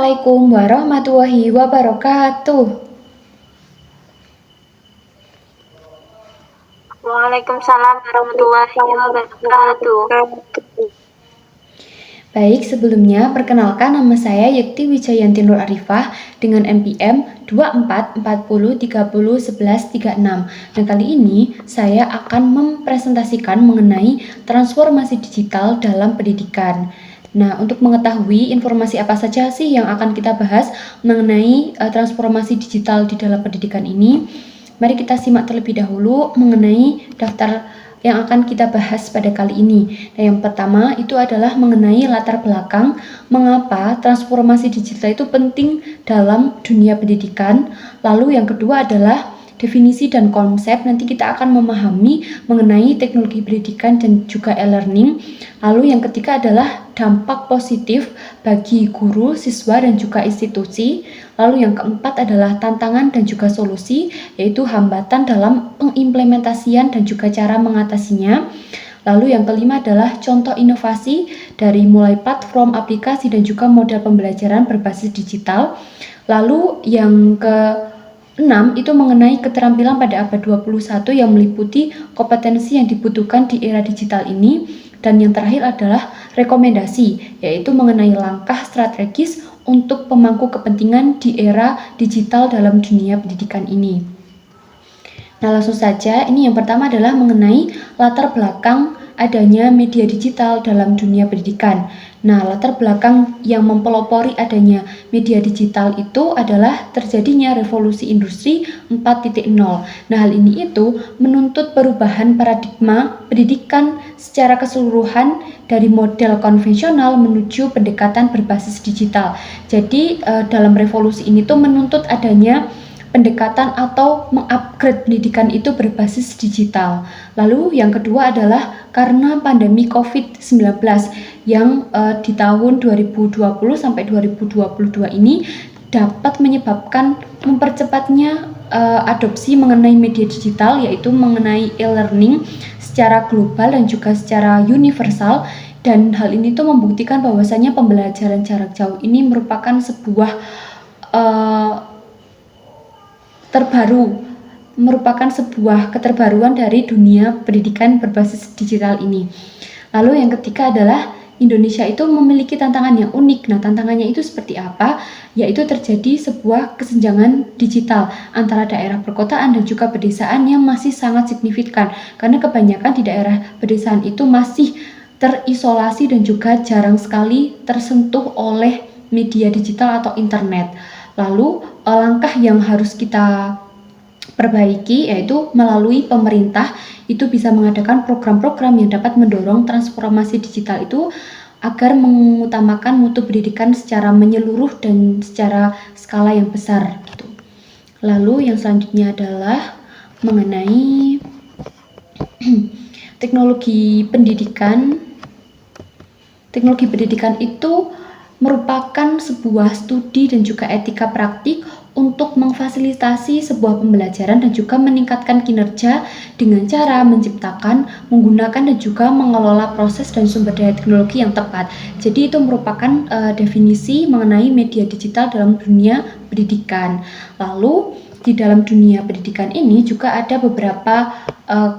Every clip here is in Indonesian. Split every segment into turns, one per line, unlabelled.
Assalamualaikum warahmatullahi wabarakatuh.
Waalaikumsalam warahmatullahi wabarakatuh.
Baik, sebelumnya perkenalkan nama saya Yekti Wijayanti Nur Arifah dengan NPM 2440301136. Nah, kali ini saya akan mempresentasikan mengenai transformasi digital dalam pendidikan. Nah, untuk mengetahui informasi apa saja sih yang akan kita bahas mengenai transformasi digital di dalam pendidikan ini, mari kita simak terlebih dahulu mengenai daftar yang akan kita bahas pada kali ini. Nah, yang pertama itu adalah mengenai latar belakang mengapa transformasi digital itu penting dalam dunia pendidikan. Lalu yang kedua adalah definisi dan konsep. Nanti kita akan memahami mengenai teknologi pendidikan dan juga e-learning. Lalu yang ketiga adalah dampak positif bagi guru, siswa, dan juga institusi. Lalu yang keempat adalah tantangan dan juga solusi, yaitu hambatan dalam pengimplementasian dan juga cara mengatasinya. Lalu yang kelima adalah contoh inovasi dari mulai platform, aplikasi, dan juga model pembelajaran berbasis digital. Lalu yang ke-6 itu mengenai keterampilan pada abad 21 yang meliputi kompetensi yang dibutuhkan di era digital ini. Dan yang terakhir adalah rekomendasi, yaitu mengenai langkah strategis untuk pemangku kepentingan di era digital dalam dunia pendidikan ini. Nah, langsung saja, ini yang pertama adalah mengenai latar belakang adanya media digital dalam dunia pendidikan. Nah, latar belakang yang mempelopori adanya media digital itu adalah terjadinya revolusi industri 4.0. Nah, hal ini itu menuntut perubahan paradigma pendidikan secara keseluruhan dari model konvensional menuju pendekatan berbasis digital. Jadi, dalam revolusi ini tuh menuntut adanya pendekatan atau mengupgrade pendidikan itu berbasis digital. Lalu yang kedua adalah karena pandemi COVID-19 yang di tahun 2020 sampai 2022 ini dapat menyebabkan mempercepatnya adopsi mengenai media digital, yaitu mengenai e-learning secara global dan juga secara universal. Dan hal ini tuh membuktikan bahwasanya pembelajaran jarak jauh ini merupakan sebuah merupakan sebuah keterbaruan dari dunia pendidikan berbasis digital ini. Lalu yang ketiga adalah Indonesia itu memiliki tantangan yang unik. Nah, tantangannya itu seperti apa? Yaitu terjadi sebuah kesenjangan digital antara daerah perkotaan dan juga pedesaan yang masih sangat signifikan. Karena kebanyakan di daerah pedesaan itu masih terisolasi dan juga jarang sekali tersentuh oleh media digital atau internet. Lalu langkah yang harus kita perbaiki yaitu melalui pemerintah itu bisa mengadakan program-program yang dapat mendorong transformasi digital itu agar mengutamakan mutu pendidikan secara menyeluruh dan secara skala yang besar gitu. Lalu yang selanjutnya adalah mengenai teknologi pendidikan. Teknologi pendidikan itu merupakan sebuah studi dan juga etika praktik untuk memfasilitasi sebuah pembelajaran dan juga meningkatkan kinerja dengan cara menciptakan, menggunakan dan juga mengelola proses dan sumber daya teknologi yang tepat. Jadi itu merupakan definisi mengenai media digital dalam dunia pendidikan. Lalu di dalam dunia pendidikan ini juga ada beberapa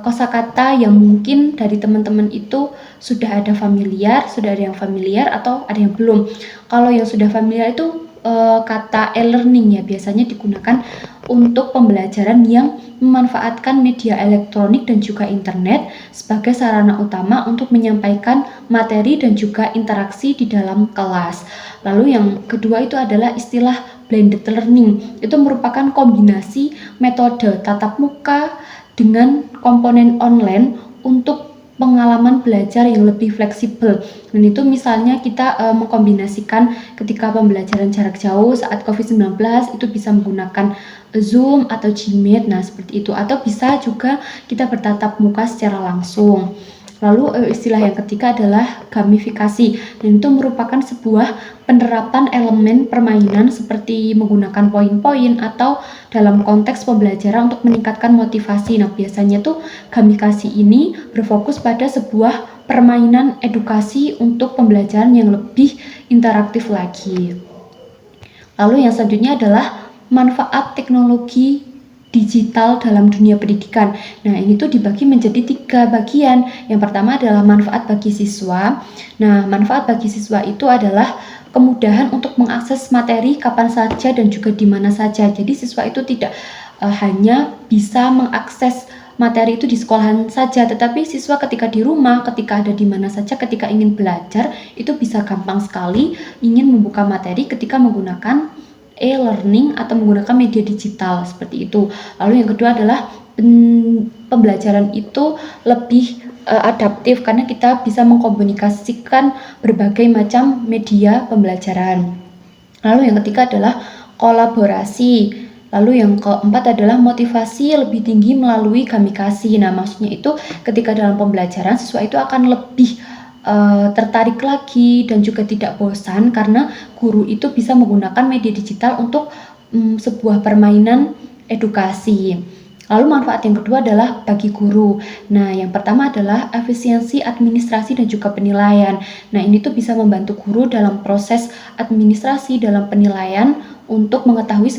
kosakata yang mungkin dari teman-teman itu sudah ada yang familiar atau ada yang belum. Kalau yang sudah familiar itu kata e-learning ya biasanya digunakan untuk pembelajaran yang memanfaatkan media elektronik dan juga internet sebagai sarana utama untuk menyampaikan materi dan juga interaksi di dalam kelas. Lalu yang kedua itu adalah istilah blended learning. Itu merupakan kombinasi metode tatap muka dengan komponen online untuk pengalaman belajar yang lebih fleksibel. Dan itu misalnya kita mengkombinasikan ketika pembelajaran jarak jauh saat COVID-19 itu bisa menggunakan Zoom atau Gmeet, nah seperti itu. Atau bisa juga kita bertatap muka secara langsung. Lalu istilah yang ketiga adalah gamifikasi, dan itu merupakan sebuah penerapan elemen permainan seperti menggunakan poin-poin atau dalam konteks pembelajaran untuk meningkatkan motivasi. Nah, biasanya tuh gamifikasi ini berfokus pada sebuah permainan edukasi untuk pembelajaran yang lebih interaktif lagi. Lalu yang selanjutnya adalah manfaat teknologi digital dalam dunia pendidikan. Nah, ini tuh dibagi menjadi 3 bagian. Yang pertama adalah manfaat bagi siswa. Nah, manfaat bagi siswa itu adalah kemudahan untuk mengakses materi kapan saja dan juga di mana saja. Jadi siswa itu tidak hanya bisa mengakses materi itu di sekolahan saja, tetapi siswa ketika di rumah, ketika ada di mana saja, ketika ingin belajar, itu bisa gampang sekali ingin membuka materi ketika menggunakan e-learning atau menggunakan media digital seperti itu. Lalu yang kedua adalah pembelajaran itu lebih adaptif karena kita bisa mengkomunikasikan berbagai macam media pembelajaran. Lalu yang ketiga adalah kolaborasi. Lalu yang keempat adalah motivasi lebih tinggi melalui gamifikasi. Nah, maksudnya itu ketika dalam pembelajaran siswa itu akan lebih tertarik lagi dan juga tidak bosan karena guru itu bisa menggunakan media digital untuk sebuah permainan edukasi. Lalu manfaat yang kedua adalah bagi guru. Nah, yang pertama adalah efisiensi administrasi dan juga penilaian. Nah, ini tuh bisa membantu guru dalam proses administrasi, dalam penilaian untuk mengetahui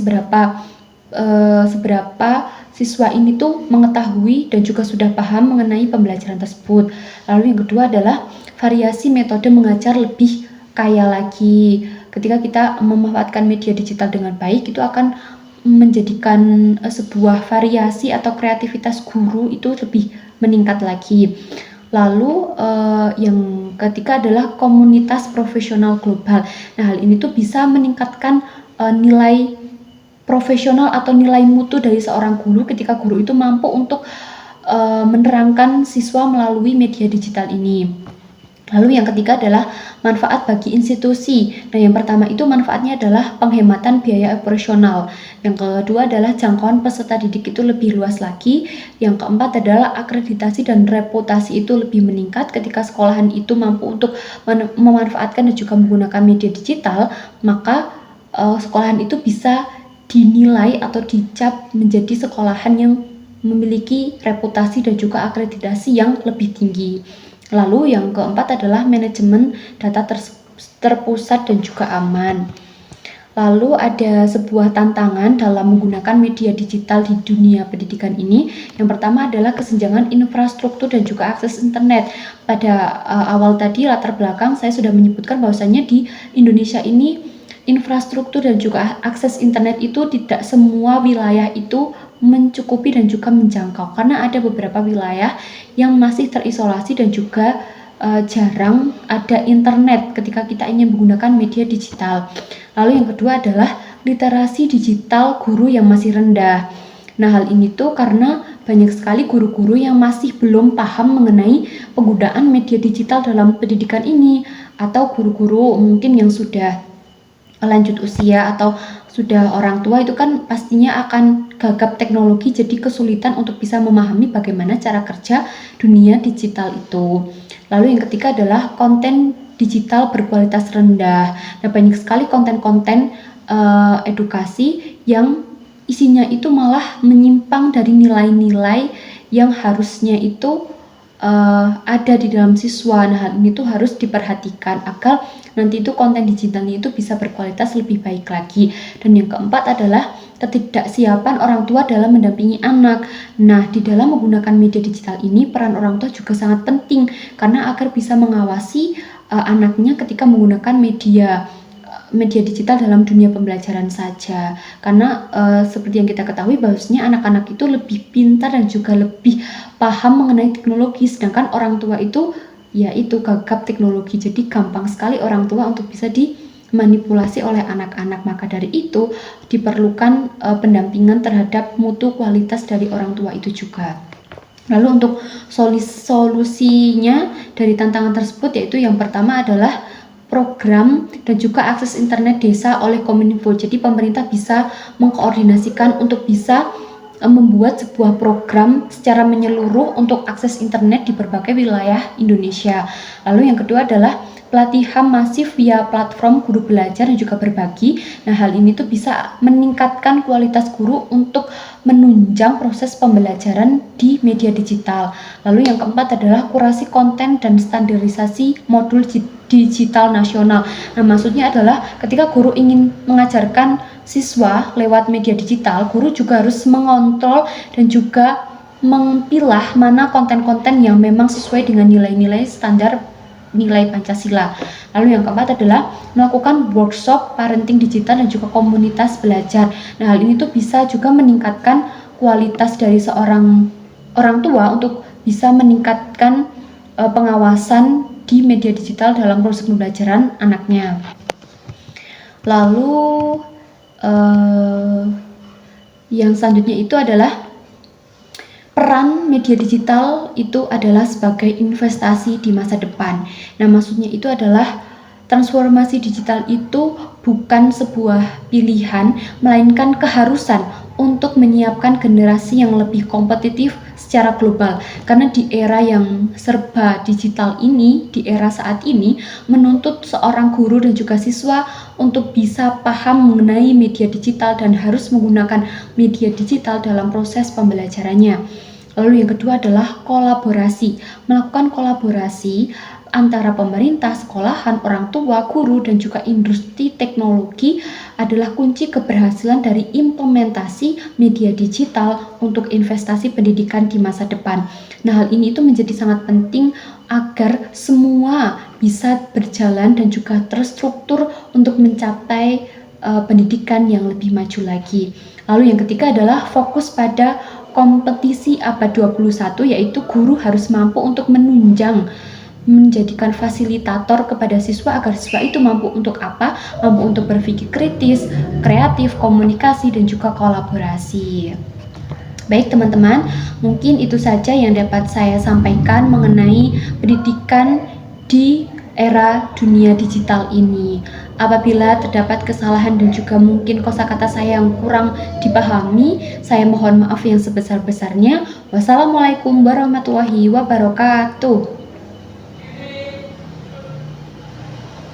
seberapa siswa ini tuh mengetahui dan juga sudah paham mengenai pembelajaran tersebut. Lalu yang kedua adalah variasi metode mengajar lebih kaya lagi. Ketika kita memanfaatkan media digital dengan baik, itu akan menjadikan sebuah variasi atau kreativitas guru itu lebih meningkat lagi. Lalu yang ketiga adalah komunitas profesional global. Nah, hal ini tuh bisa meningkatkan nilai profesional atau nilai mutu dari seorang guru ketika guru itu mampu untuk menerangkan siswa melalui media digital ini. Lalu yang ketiga adalah manfaat bagi institusi. Nah, yang pertama itu manfaatnya adalah penghematan biaya operasional. Yang kedua adalah jangkauan peserta didik itu lebih luas lagi. Yang keempat adalah akreditasi dan reputasi itu lebih meningkat ketika sekolahan itu mampu untuk memanfaatkan dan juga menggunakan media digital, maka sekolahan itu bisa dinilai atau dicap menjadi sekolahan yang memiliki reputasi dan juga akreditasi yang lebih tinggi. Lalu yang keempat adalah manajemen data terpusat dan juga aman. Lalu ada sebuah tantangan dalam menggunakan media digital di dunia pendidikan ini. Yang pertama adalah kesenjangan infrastruktur dan juga akses internet. Pada awal tadi latar belakang saya sudah menyebutkan bahwasannya di Indonesia ini infrastruktur dan juga akses internet itu tidak semua wilayah itu mencukupi dan juga menjangkau, karena ada beberapa wilayah yang masih terisolasi dan juga jarang ada internet ketika kita ingin menggunakan media digital. Lalu yang kedua adalah literasi digital guru yang masih rendah. Nah, hal ini tuh karena banyak sekali guru-guru yang masih belum paham mengenai penggunaan media digital dalam pendidikan ini, atau guru-guru mungkin yang sudah lanjut usia atau sudah orang tua itu kan pastinya akan gagap teknologi, jadi kesulitan untuk bisa memahami bagaimana cara kerja dunia digital itu. Lalu yang ketiga adalah konten digital berkualitas rendah. Nah, banyak sekali konten-konten edukasi yang isinya itu malah menyimpang dari nilai-nilai yang harusnya itu ada di dalam siswa. Nah, hal ini tuh harus diperhatikan agar nanti itu konten digitalnya itu bisa berkualitas lebih baik lagi. Dan yang keempat adalah ketidaksiapan orang tua dalam mendampingi anak. Nah, di dalam menggunakan media digital ini peran orang tua juga sangat penting karena agar bisa mengawasi anaknya ketika menggunakan media digital dalam dunia pembelajaran saja. Karena seperti yang kita ketahui bahwasanya anak-anak itu lebih pintar dan juga lebih paham mengenai teknologi, sedangkan orang tua itu yaitu gagap teknologi, jadi gampang sekali orang tua untuk bisa dimanipulasi oleh anak-anak. Maka dari itu diperlukan pendampingan terhadap mutu kualitas dari orang tua itu juga. Lalu untuk solusinya dari tantangan tersebut yaitu yang pertama adalah program dan juga akses internet desa oleh Kominfo. Jadi pemerintah bisa mengkoordinasikan untuk bisa membuat sebuah program secara menyeluruh untuk akses internet di berbagai wilayah Indonesia. Lalu yang kedua adalah pelatihan masif via platform guru belajar dan juga berbagi. Nah, hal ini tuh bisa meningkatkan kualitas guru untuk menunjang proses pembelajaran di media digital. Lalu yang keempat adalah kurasi konten dan standarisasi modul digital nasional. Nah, maksudnya adalah ketika guru ingin mengajarkan siswa lewat media digital, guru juga harus mengontrol dan juga memilah mana konten-konten yang memang sesuai dengan nilai-nilai standar nilai Pancasila. Lalu yang keempat adalah melakukan workshop parenting digital dan juga komunitas belajar. Nah, hal ini tuh bisa juga meningkatkan kualitas dari seorang orang tua untuk bisa meningkatkan pengawasan di media digital dalam proses pembelajaran anaknya. Lalu yang selanjutnya itu adalah peran media digital itu adalah sebagai investasi di masa depan. Nah, maksudnya itu adalah transformasi digital itu bukan sebuah pilihan, melainkan keharusan untuk menyiapkan generasi yang lebih kompetitif secara global. Karena di era yang serba digital ini, di era saat ini, menuntut seorang guru dan juga siswa untuk bisa paham mengenai media digital dan harus menggunakan media digital dalam proses pembelajarannya. Lalu yang kedua adalah kolaborasi. Melakukan kolaborasi antara pemerintah, sekolahan, orang tua, guru, dan juga industri teknologi adalah kunci keberhasilan dari implementasi media digital untuk investasi pendidikan di masa depan. Nah, hal ini itu menjadi sangat penting agar semua bisa berjalan dan juga terstruktur untuk mencapai pendidikan yang lebih maju lagi. Lalu yang ketiga adalah fokus pada kompetisi abad 21, yaitu guru harus mampu untuk menjadikan fasilitator kepada siswa agar siswa itu mampu untuk apa? Mampu untuk berpikir kritis, kreatif, komunikasi, dan juga kolaborasi. Baik teman-teman, mungkin itu saja yang dapat saya sampaikan mengenai pendidikan di era dunia digital ini. Apabila terdapat kesalahan dan juga mungkin kosakata saya yang kurang dipahami, saya mohon maaf yang sebesar-besarnya. Wassalamualaikum warahmatullahi wabarakatuh.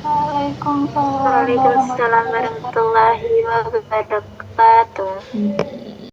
Waalaikumsalam warahmatullahi wabarakatuh.